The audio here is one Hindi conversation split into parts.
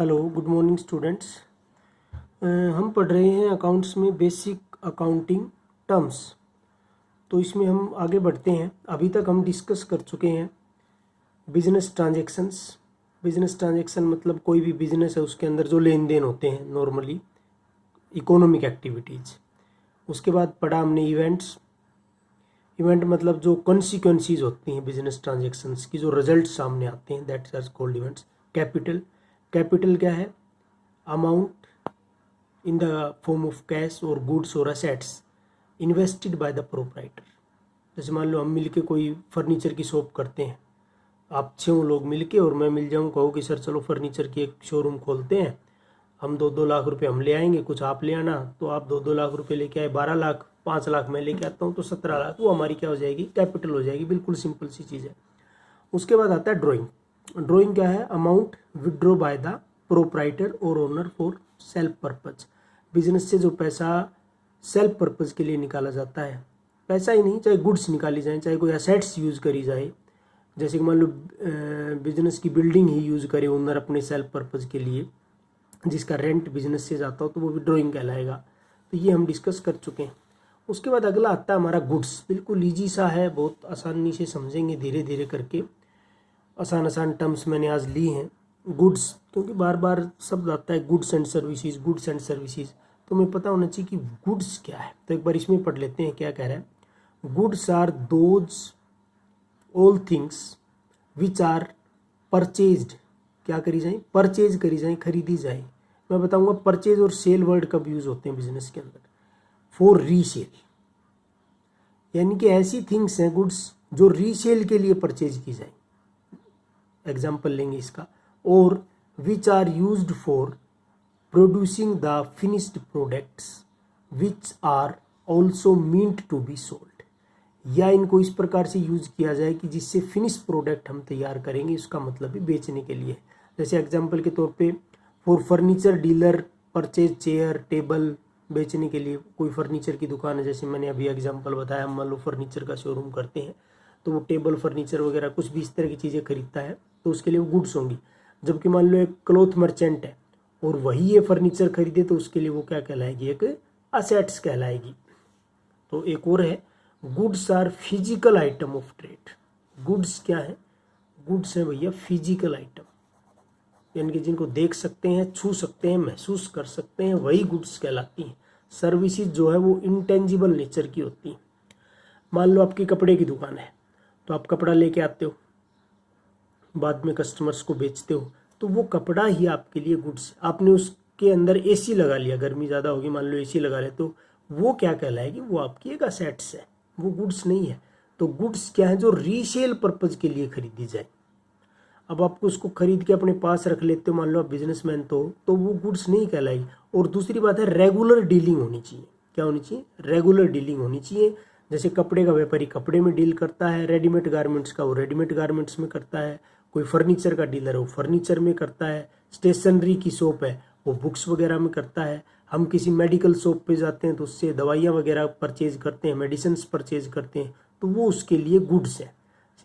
Hello, good morning students. हम पढ़ रहे हैं अकाउंट्स में बेसिक अकाउंटिंग टर्म्स। तो इसमें हम आगे बढ़ते हैं। अभी तक हम डिस्कस कर चुके हैं बिजनेस ट्रांजैक्शंस। बिजनेस ट्रांजैक्शन मतलब कोई भी बिजनेस है उसके अंदर जो लेन देन होते हैं, नॉर्मली इकोनॉमिक एक्टिविटीज़। उसके बाद पढ़ा हमने इवेंट्स। इवेंट मतलब जो कॉन्सिक्वेंसीज होती हैं बिजनेस ट्रांजैक्शंस की, जो रिजल्ट सामने आते हैं, that's are called events. Capital, capital क्या है? Amount in the form of cash और गुड्स और assets invested by the proprietor. जैसे मान लो हम मिलके कोई फर्नीचर की शॉप करते हैं, आप 6 लोग मिलके और मैं मिल जाऊँ, कहो कि सर चलो फर्नीचर की एक शोरूम खोलते हैं, हम 2-2 लाख रुपए हम ले आएंगे, कुछ आप ले आना। तो आप 2-2 लाख रुपए लेके आए, 12 लाख, 5 लाख मैं लेके आता हूँ, तो 17 लाख वो हमारी क्या हो जाएगी? कैपिटल हो जाएगी। बिल्कुल सिंपल सी चीज़ है। उसके बाद आता है ड्राइंग। ड्राइंग क्या है? Amount withdraw by the proprietor और owner for self purpose. Business से जो पैसा सेल्फ पर्पज के लिए निकाला जाता है, पैसा ही नहीं, चाहे गुड्स निकाली जाए, चाहे कोई असेट्स यूज करी जाए, जैसे कि मान लो बिजनेस की बिल्डिंग ही यूज करे ओनर अपने सेल्फ पर्पज के लिए, जिसका रेंट बिजनेस से जाता हो, तो वो भी ड्राइंग कहलाएगा। तो ये हम डिस्कस कर चुके हैं। उसके बाद अगला आता है हमारा गुड्स। बिल्कुल ईजी सा है, बहुत आसानी से समझेंगे धीरे धीरे करके। आसान टर्म्स मैंने आज ली हैं। गुड्स, क्योंकि बार बार शब्द आता है goods and services, goods and services, तो हमें पता होना चाहिए कि गुड्स क्या है। तो एक बार इसमें पढ़ लेते हैं क्या कह रहा है। Goods are those all things which are purchased, क्या करी जाए? परचेज करी जाए, खरीदी जाए। मैं बताऊंगा परचेज और सेल वर्ड कब यूज होते हैं बिजनेस के अंदर। फॉर रीसेल, यानी कि ऐसी थिंग्स हैं गुड्स जो रीसेल के लिए परचेज की जाए। एग्जाम्पल लेंगे इसका। और which are used for producing the finished products which are also meant to be sold, या इनको इस प्रकार से यूज किया जाए कि जिससे फिनिश प्रोडक्ट हम तैयार करेंगे, इसका मतलब भी बेचने के लिए। जैसे एग्जाम्पल के तौर पे for furniture dealer purchase chair table, बेचने के लिए कोई फर्नीचर की दुकान है, जैसे मैंने अभी एग्जाम्पल बताया, हम मान लो फर्नीचर का शोरूम करते हैं, तो वो टेबल फर्नीचर वगैरह कुछ भी इस तरह की चीज़ें खरीदता है, तो उसके लिए वो गुड्स होंगी। जबकि मान लो एक क्लॉथ मर्चेंट है और वही ये फर्नीचर खरीदे, तो उसके लिए वो क्या कहलाएगी? एक असेट्स कहलाएगी। तो एक और है, goods are physical item of trade. Goods क्या है? गुड्स है भैया फिजिकल आइटम, यानी कि जिनको देख सकते हैं, छू सकते हैं, महसूस कर सकते हैं, वही गुड्स कहलाती हैं। सर्विसेज जो है वो इंटेंजिबल नेचर की होती है। मान लो आपकी कपड़े की दुकान है, तो आप कपड़ा लेके आते हो, बाद में कस्टमर्स को बेचते हो, तो वो कपड़ा ही आपके लिए गुड्स। आपने उसके अंदर एसी लगा लिया, गर्मी ज़्यादा होगी, मान लो एसी लगा ले, तो वो क्या कहलाएगी? वो आपकी एक असेट्स है, वो गुड्स नहीं है। तो गुड्स क्या है? जो रीसेल पर्पज के लिए खरीदी जाए। अब आपको उसको खरीद के अपने पास रख लेते हो, मान लो आप बिजनेसमैन, तो वो गुड्स नहीं कहलाएगी। और दूसरी बात है, रेगुलर डीलिंग होनी चाहिए। क्या होनी चाहिए? रेगुलर डीलिंग होनी चाहिए। जैसे कपड़े का व्यापारी कपड़े में डील करता है, रेडीमेड गारमेंट्स का वो रेडीमेड गारमेंट्स में करता है, कोई फर्नीचर का डीलर है वो फर्नीचर में करता है, स्टेशनरी की शॉप है वो बुक्स वगैरह में करता है, हम किसी मेडिकल शॉप पे जाते हैं तो उससे दवाइयाँ वगैरह परचेज करते हैं, मेडिसिन परचेज करते हैं, तो वो उसके लिए गुड्स है।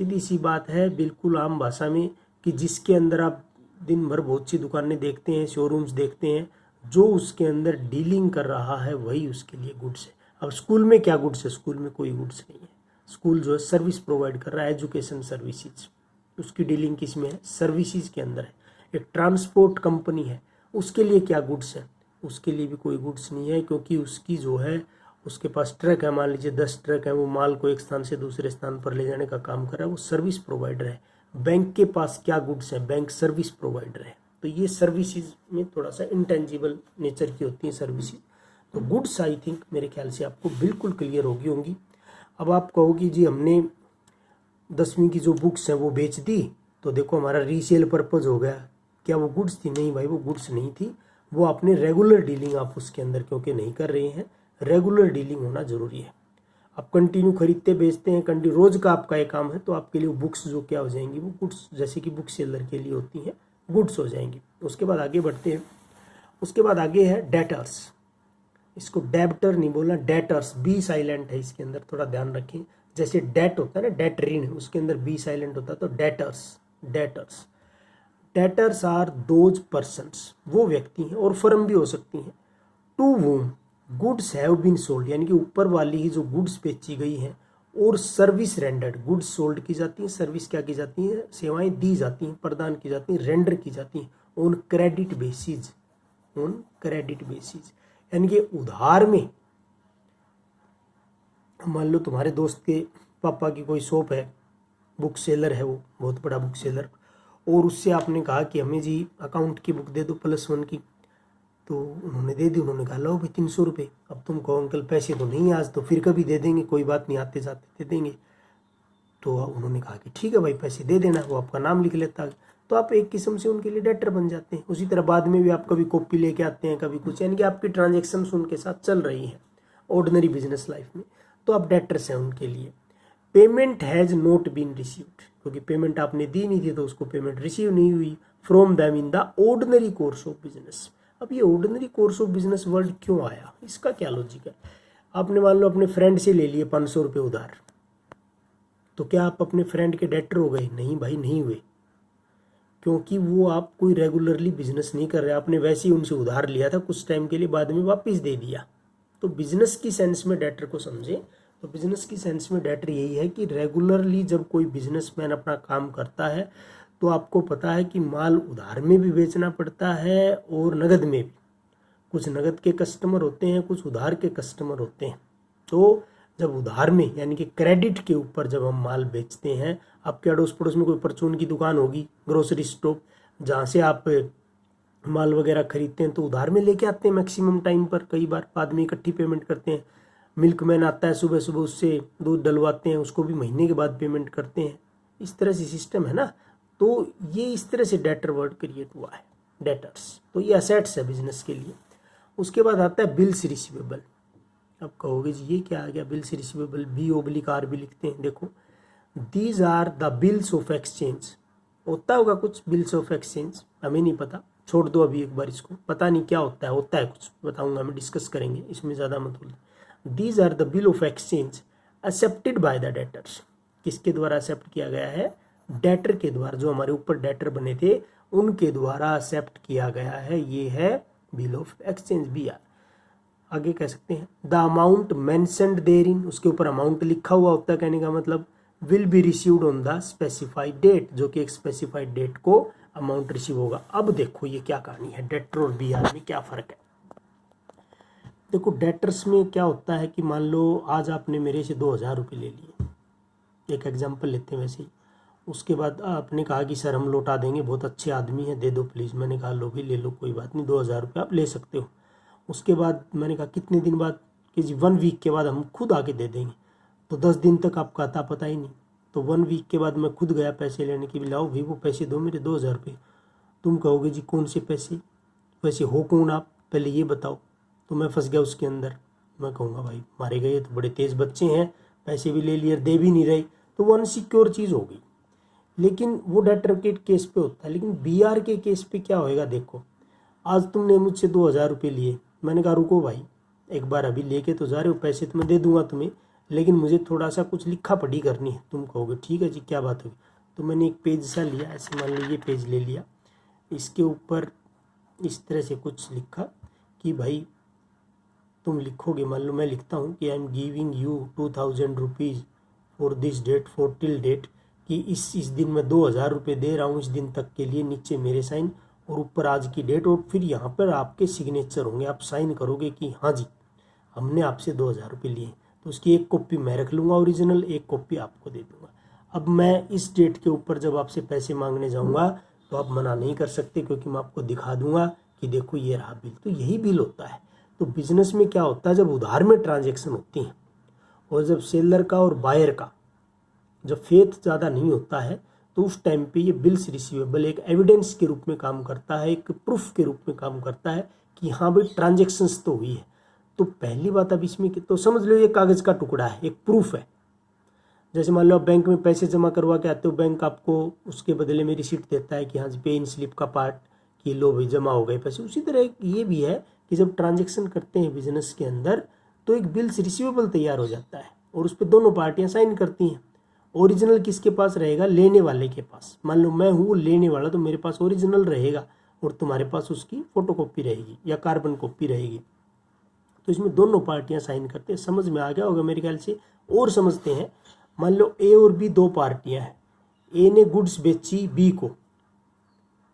सीधी सी बात है, बिल्कुल आम भाषा में, कि जिसके अंदर आप दिन भर बहुत सी दुकानें देखते हैं, शोरूम्स देखते हैं, जो उसके अंदर डीलिंग कर रहा है वही उसके लिए गुड्स है। अब स्कूल में क्या गुड्स है? स्कूल में कोई गुड्स नहीं है। स्कूल जो है सर्विस प्रोवाइड कर रहा है, एजुकेशन सर्विसेज, उसकी डीलिंग किस में है? सर्विसेज के अंदर है। एक ट्रांसपोर्ट कंपनी है, उसके लिए क्या गुड्स है? उसके लिए भी कोई गुड्स नहीं है, क्योंकि उसकी जो है, उसके पास ट्रक है, मान लीजिए 10 ट्रक है, वो माल को एक स्थान से दूसरे स्थान पर ले जाने का काम कर रहा है, वो सर्विस प्रोवाइडर है। बैंक के पास क्या गुड्स है? बैंक सर्विस प्रोवाइडर है। तो ये सर्विसेज में थोड़ा सा इंटेंजिबल नेचर की होती है सर्विसेज। तो गुड्स आई थिंक मेरे ख्याल से आपको बिल्कुल क्लियर होंगी। अब आप कहो कि जी हमने 10वीं की जो बुक्स हैं वो बेच दी, तो देखो हमारा रीसेल पर्पज हो गया। क्या वो गुड्स थी? नहीं भाई, वो गुड्स नहीं थी। वो आपने रेगुलर डीलिंग आप उसके अंदर क्योंकि नहीं कर रहे हैं, रेगुलर डीलिंग होना जरूरी है। आप कंटिन्यू खरीदते बेचते हैं, कंटिन्यू रोज का आपका एक काम है, तो आपके लिए बुक्स जो क्या हो जाएंगी? वो गुड्स, जैसे कि बुक सेलर के लिए होती हैं, गुड्स हो जाएंगी। उसके बाद आगे बढ़ते हैं। उसके बाद आगे है डेटर्स। इसको डेब्टर नहीं बोलना, डेटर्स, बी साइलेंट है इसके अंदर, थोड़ा ध्यान रखें। जैसे डेट होता है ना, डेट ऋण, उसके अंदर बी साइलेंट होता है, तो debtors. Debtors debtors are those persons, वो व्यक्ति हैं और फर्म भी हो सकती हैं, to whom goods have been sold, यानी कि ऊपर वाली ही जो गुड्स बेची गई हैं और सर्विस रेंडर्ड, गुड्स सोल्ड की जाती हैं, सर्विस क्या की जाती है, सेवाएं दी जाती हैं, प्रदान की जाती हैं, रेंडर की जाती हैं on credit basis, on credit basis, यानी कि उधार में। मान लो तुम्हारे दोस्त के पापा की कोई शॉप है, बुक सेलर है, वो बहुत बड़ा बुक सेलर, और उससे आपने कहा कि हमें जी अकाउंट की बुक दे दो +1 की, तो उन्होंने दे दी। उन्होंने कहा लो भाई 300 रुपये। अब तुम कहो अंकल पैसे तो नहीं आज, तो फिर कभी दे देंगे, कोई बात नहीं, आते जाते दे देंगे। तो उन्होंने कहा कि ठीक है भाई पैसे दे देना, वो आपका नाम लिख लेता। तो आप एक किस्म से उनके लिए डेटर बन जाते हैं। उसी तरह बाद में भी आप कभी कॉपी लेके आते हैं, कभी कुछ, यानी कि आपकी ट्रांजेक्शन्स उनके साथ चल रही हैं ऑर्डिनरी बिजनेस लाइफ में, तो आप डेटर्स हैं उनके लिए। Payment has not been received, क्योंकि पेमेंट आपने दी नहीं थी तो उसको पेमेंट रिसीव नहीं हुई, from them in the ordinary course of business. अब ये ordinary course of business word क्यों आया, इसका क्या लॉजिक है? आपने मान लो अपने फ्रेंड से ले लिए 500 रुपये उधार, तो क्या आप अपने फ्रेंड के डेटर हो गए? नहीं भाई, नहीं हुए, क्योंकि वो आप कोई रेगुलरली बिजनेस नहीं कर रहे, आपने वैसे ही उनसे उधार लिया था कुछ टाइम के लिए, बाद में वापस दे दिया। तो बिजनेस की सेंस में डेटर को समझे, तो बिजनेस की सेंस में डेटर यही है कि रेगुलरली जब कोई बिजनेसमैन अपना काम करता है तो आपको पता है कि माल उधार में भी बेचना पड़ता है और नगद में भी। कुछ नगद के कस्टमर होते हैं, कुछ उधार के कस्टमर होते हैं। तो जब उधार में यानी कि क्रेडिट के ऊपर जब हम माल बेचते हैं, आपके अड़ोस पड़ोस में कोई परचून की दुकान होगी, ग्रोसरी स्टोर, जहाँ से आप माल वगैरह खरीदते हैं, तो उधार में लेके आते हैं मैक्सिमम टाइम पर, कई बार बाद में इकट्ठी पेमेंट करते हैं। मिल्कमैन आता है सुबह सुबह, उससे दूध डलवाते हैं, उसको भी महीने के बाद पेमेंट करते हैं। इस तरह से सिस्टम है ना। तो ये इस तरह से डेटर वर्ड क्रिएट हुआ है, डेटर्स। तो ये असेट्स है बिजनेस के लिए। उसके बाद आता है बिल्स रिसीवेबल। अब कहोगे जी ये क्या आ गया बिल्स रिसीवेबल, B/R भी लिखते हैं। देखो, these are the bills of exchange, होता होगा कुछ बिल्स ऑफ एक्सचेंज, हमें नहीं पता, छोड़ दो अभी एक बार इसको, पता नहीं क्या होता है कुछ, बताऊंगा मैं, डिस्कस करेंगे, इसमें ज़्यादा मत बोलो। These are the bill of exchange accepted by the debtors, किसके द्वारा एक्सेप्ट किया गया है? डेटर के द्वारा, जो हमारे ऊपर डेटर बने थे उनके द्वारा एक्सेप्ट किया गया है। ये है बिल ऑफ एक्सचेंज, BR। आगे कह सकते हैं द अमाउंट मेंशन्ड देयरिन, उसके ऊपर अमाउंट लिखा हुआ होता है, कहने का मतलब will be received on the specified date, जो कि एक स्पेसिफाइड डेट को अमाउंट रिसीव होगा। अब देखो ये क्या कहानी है, डेटर और BR में क्या फ़र्क है। देखो डेटर्स में क्या होता है कि मान लो आज आपने मेरे से 2000 रुपये ले लिए, एक एग्जाम्पल लेते हैं वैसे ही। उसके बाद आपने कहा कि सर हम लौटा देंगे, बहुत अच्छे आदमी हैं, दे दो प्लीज़। मैंने कहा लो भी ले लो, कोई बात नहीं, 2000 रुपये आप ले सकते हो। उसके बाद मैंने कहा कितने दिन बाद, कि जी 1 वीक के बाद हम खुद आके दे देंगे। तो 10 दिन तक आपका अता पता ही नहीं। तो 1 वीक के बाद मैं खुद गया पैसे लेने की, लाओ भाई वो पैसे दो मेरे 2000 रुपये। तुम कहोगे जी कौन से पैसे, वैसे हो कौन आप, पहले ये बताओ। तो मैं फंस गया उसके अंदर। मैं कहूँगा भाई मारे गए तो बड़े तेज़ बच्चे हैं, पैसे भी ले लिए, दे भी नहीं रहे, तो वो अनसिक्योर चीज़ हो गई। लेकिन वो डेटर के केस पे होता है। लेकिन BR के केस पे क्या होएगा, देखो आज तुमने मुझसे 2000 रुपये लिए, मैंने कहा रुको भाई एक बार अभी लेके तो जा रहे हो, पैसे तो मैं दे दूंगा तुम्हें, लेकिन मुझे थोड़ा सा कुछ लिखा पढ़ी करनी है। तुम कहोगे ठीक है जी क्या बात होगी। तो मैंने एक पेज सा लिया, ऐसे मान लो ये पेज ले लिया, इसके ऊपर इस तरह से कुछ लिखा कि भाई तुम लिखोगे, मान लो मैं लिखता हूँ कि I am giving you 2000 rupees for this date, for till date, कि इस दिन मैं 2000 रुपये दे रहा हूँ इस दिन तक के लिए, नीचे मेरे साइन और ऊपर आज की डेट, और फिर यहाँ पर आपके सिग्नेचर होंगे, आप साइन करोगे कि हाँ जी हमने आपसे 2000 रुपये लिए। तो उसकी एक कॉपी मैं रख लूँगा ओरिजिनल, एक कॉपी आपको दे दूँगा। अब मैं इस डेट के ऊपर जब आपसे पैसे मांगने जाऊँगा तो आप मना नहीं कर सकते, क्योंकि मैं आपको दिखा दूँगा कि देखो ये रहा बिल। तो यही बिल होता है। तो बिजनेस में क्या होता है, जब उधार में ट्रांजेक्शन होती हैं और जब सेलर का और बायर का जब फेथ ज़्यादा नहीं होता है, तो उस टाइम पे ये बिल्स रिसीवेबल एक एविडेंस के रूप में काम करता है, एक प्रूफ के रूप में काम करता है कि हाँ भाई ट्रांजेक्शन्स तो हुई है। तो पहली बात अब इसमें तो समझ लो ये कागज़ का टुकड़ा है, एक प्रूफ है। जैसे मान लो आप बैंक में पैसे जमा करवा के आते हो, बैंक आपको उसके बदले में रिसीट देता है कि हाँ जी पे इन स्लिप का पार्ट कि लो भाई जमा हो गए पैसे। उसी तरह ये भी है कि जब ट्रांजेक्शन करते हैं बिजनेस के अंदर तो एक बिल्स रिसीवेबल तैयार हो जाता है और उस पर दोनों पार्टियाँ साइन करती हैं ओरिजिनल किसके पास रहेगा? लेने वाले के पास। मान लो मैं हूँ लेने वाला, तो मेरे पास ओरिजिनल रहेगा और तुम्हारे पास उसकी फोटोकॉपी रहेगी या कार्बन कॉपी रहेगी। तो इसमें दोनों पार्टियां साइन करते हैं। समझ में आ गया होगा मेरे ख्याल से। और समझते हैं, मान लो ए और बी दो पार्टियां हैं। ए ने गुड्स बेची बी को,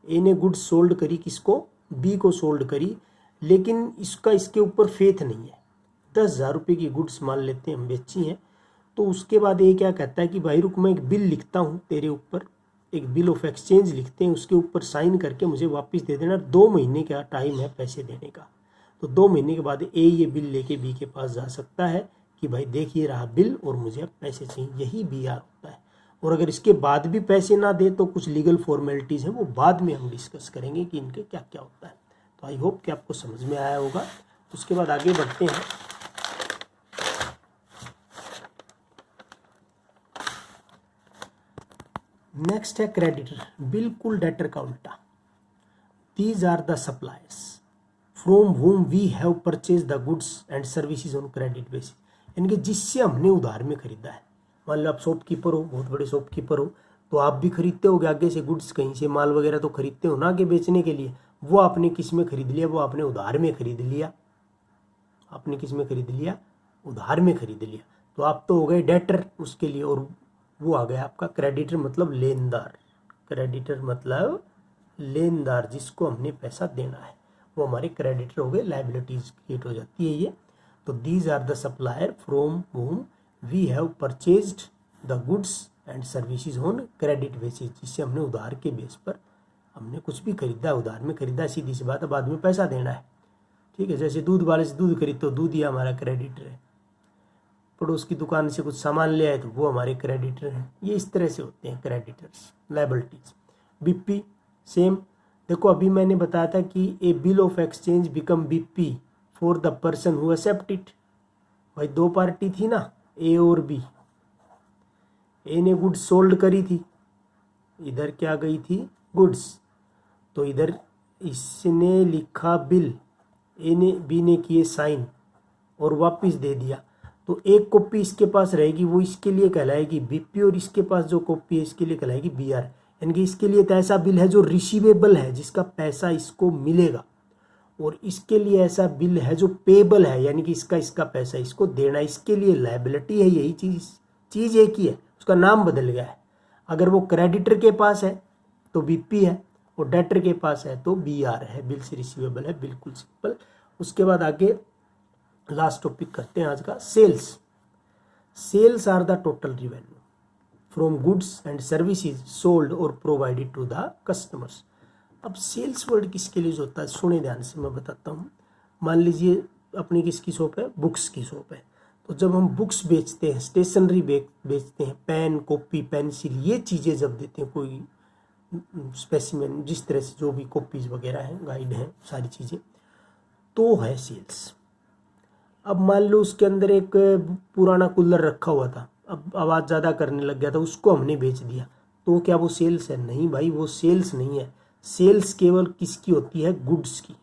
ए ने गुड्स सोल्ड करी किसको? बी को सोल्ड करी, लेकिन इसका इसके ऊपर फेथ नहीं है। 10,000 रुपये की गुड्स मान लेते हैं हम बेची हैं। तो उसके बाद ये क्या कहता है कि भाई रुक, मैं एक बिल लिखता हूँ तेरे ऊपर, एक बिल ऑफ एक्सचेंज लिखते हैं, उसके ऊपर साइन करके मुझे वापस दे देना। 2 महीने का टाइम है पैसे देने का। तो 2 महीने के बाद ए ये बिल लेके बी के पास जा सकता है कि भाई देखिए रहा बिल और मुझे अब पैसे चाहिए। यही BR होता है। और अगर इसके बाद भी पैसे ना दे तो कुछ लीगल फॉर्मेलिटीज़ हैं, वो बाद में हम डिस्कस करेंगे कि इनके क्या क्या होता है। तो आई होप कि आपको समझ में आया होगा। उसके बाद आगे बढ़ते हैं। नेक्स्ट है क्रेडिटर, बिल्कुल डेटर का उल्टा। These are the suppliers from whom we have purchase the goods and services on credit basis, यानी कि जिससे हमने उधार में खरीदा है। मान लो आप शॉपकीपर हो, बहुत बड़े शॉपकीपर हो, तो आप भी खरीदते हो आगे से गुड्स, कहीं से माल वगैरह तो खरीदते हो ना आगे बेचने के लिए। वो आपने किस में खरीद लिया? वो आपने उधार में खरीद लिया। आपने किस में खरीद लिया? उधार में खरीद लिया। तो आप तो हो गए डेटर उसके लिए, और वो आ गया आपका क्रेडिटर, मतलब लेनदार। क्रेडिटर मतलब लेनदार, जिसको हमने पैसा देना है, वो हमारे क्रेडिटर हो गए। लायबिलिटीज क्रिएट हो जाती है ये। तो these are the supplier from whom we have purchased the goods and services on credit basis, जिससे हमने उधार के बेस पर हमने कुछ भी खरीदा, उधार में खरीदा। सीधी सी बात है, बाद में पैसा देना है। ठीक है, जैसे दूध वाले से दूध खरीदते हो, दूध ही हमारा क्रेडिटर है। पड़ोस की दुकान से कुछ सामान ले आए तो वो हमारे क्रेडिटर हैं। ये इस तरह से होते हैं क्रेडिटर्स, लायबिलिटीज। BP same. देखो अभी मैंने बताया था कि a bill of exchange become BP for the person who accept it. भाई दो पार्टी थी ना, ए और बी। ए ने गुड्स सोल्ड करी थी, इधर क्या गई थी? गुड्स। तो इधर इसने लिखा बिल, ए ने बी ने किए साइन और वापस दे दिया। तो एक कॉपी इसके पास रहेगी, वो इसके लिए कहलाएगी बीपी, और इसके पास जो कॉपी है इसके लिए कहलाएगी बीआर। यानी कि इसके लिए तो ऐसा बिल है जो रिसीवेबल है, जिसका पैसा इसको मिलेगा, और इसके लिए ऐसा बिल है जो पेबल है, यानी कि इसका पैसा इसको देना। इसके लिए लायबिलिटी है। यही चीज एक ही है, उसका नाम बदल गया है। अगर वो क्रेडिटर के पास है तो बीपी है, और डेटर के पास है तो बीआर है, बिल से रिसीवेबल है। बिल्कुल सिंपल। उसके बाद आगे लास्ट टॉपिक करते हैं आज का, sales. Sales are the total revenue from goods and services sold और प्रोवाइडेड टू द कस्टमर्स। अब सेल्स वर्ड किसके लिए होता है? सुने ध्यान से, मैं बताता हूँ। मान लीजिए अपनी किसकी शॉप है? बुक्स की शॉप है। तो जब हम बुक्स बेचते हैं, स्टेशनरी बेचते हैं, पेन, कॉपी, पेंसिल, ये चीज़ें जब देते हैं, कोई स्पेसिमेन, जिस तरह से जो भी कॉपीज वगैरह हैं, गाइड हैं, सारी चीज़ें, तो है सेल्स। अब मान लो उसके अंदर एक पुराना कूलर रखा हुआ था, अब आवाज़ ज़्यादा करने लग गया था, उसको हमने बेच दिया, तो क्या वो सेल्स है? नहीं भाई, वो सेल्स नहीं है। सेल्स केवल किसकी होती है? गुड्स की।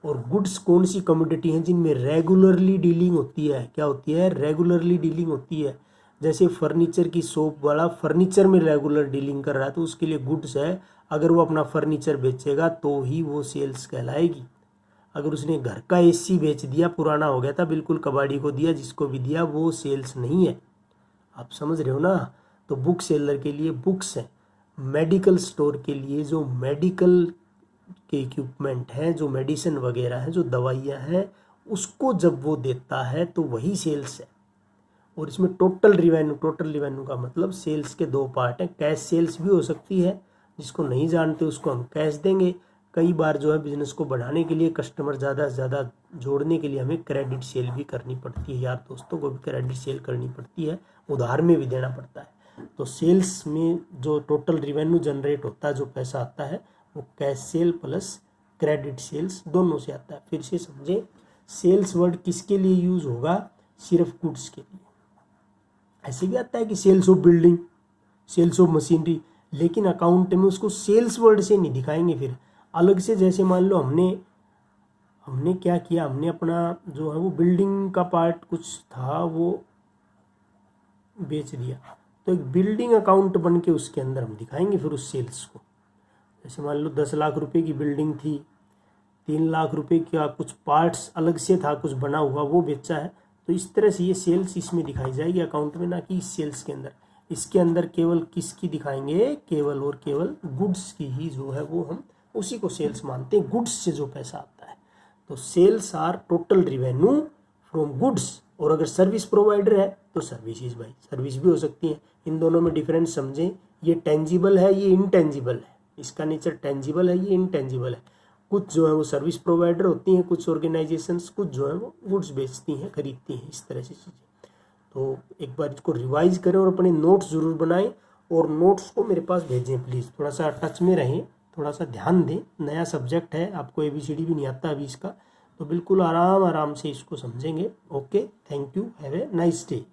और गुड्स कौन सी कमोडिटी हैं? जिनमें रेगुलरली डीलिंग होती है। क्या होती है? रेगुलरली डीलिंग होती है। जैसे फर्नीचर की शॉप वाला फर्नीचर में रेगुलर डीलिंग कर रहा है, तो उसके लिए गुड्स है। अगर वो अपना फर्नीचर बेचेगा तो ही वो सेल्स कहलाएगी। अगर उसने घर का एसी बेच दिया, पुराना हो गया था, बिल्कुल कबाड़ी को दिया, जिसको भी दिया, वो सेल्स नहीं है। आप समझ रहे हो ना? तो बुक सेलर के लिए बुक्स हैं, मेडिकल स्टोर के लिए जो मेडिकल के इक्विपमेंट हैं, जो मेडिसिन वगैरह हैं, जो दवाइयाँ हैं, उसको जब वो देता है तो वही सेल्स है। और इसमें टोटल रिवेन्यू का मतलब सेल्स के दो पार्ट हैं। कैश सेल्स भी हो सकती है, जिसको नहीं जानते उसको हम कैश देंगे। कई बार जो है बिजनेस को बढ़ाने के लिए, कस्टमर ज़्यादा से ज़्यादा जोड़ने के लिए हमें क्रेडिट सेल भी करनी पड़ती है। यार दोस्तों को भी क्रेडिट सेल करनी पड़ती है, उधार में भी देना पड़ता है। तो सेल्स में जो टोटल रिवेन्यू जनरेट होता है, जो पैसा आता है, वो cash sale plus credit sales दोनों से आता है। फिर से समझे, सेल्स वर्ड किसके लिए यूज होगा? सिर्फ गुड्स के लिए। ऐसे भी आता है कि sales of building, sales of machinery, लेकिन अकाउंट में उसको सेल्स वर्ड से नहीं दिखाएंगे। फिर अलग से, जैसे मान लो हमने क्या किया, हमने अपना जो है वो बिल्डिंग का पार्ट कुछ था वो बेच दिया, तो एक बिल्डिंग अकाउंट बन के उसके अंदर हम दिखाएंगे फिर उस सेल्स को। जैसे मान लो 10 लाख रुपए की बिल्डिंग थी, 3 लाख रुपए का कुछ पार्ट्स अलग से था, कुछ बना हुआ वो बेचा है, तो इस तरह से ये सेल्स इसमें दिखाई जाएगी अकाउंट में, ना कि इस सेल्स के अंदर। इसके अंदर केवल किसकी दिखाएंगे, केवल और केवल गुड्स की ही जो है वो हम उसी को सेल्स मानते हैं, गुड्स से जो पैसा आता है। तो sales are total revenue from goods, और अगर सर्विस प्रोवाइडर है तो सर्विसेज, भाई सर्विस भी हो सकती है। इन दोनों में डिफरेंस समझें, ये टेंजिबल है, ये इनटेंजिबल है, इसका नेचर टेंजिबल है, ये इनटेंजिबल है। कुछ जो है वो सर्विस प्रोवाइडर होती हैं, कुछ ऑर्गेनाइजेशंस, कुछ जो है वो गुड्स बेचती हैं, खरीदती हैं, इस तरह से चीज़ें। तो एक बार इसको रिवाइज करें और अपने नोट्स ज़रूर बनाएं, और नोट्स को मेरे पास भेजें प्लीज़। थोड़ा सा टच में रहें, थोड़ा सा ध्यान दें, नया सब्जेक्ट है, आपको ABCD भी नहीं आता अभी इसका, तो बिल्कुल आराम से इसको समझेंगे। Okay, thank you, have a nice day.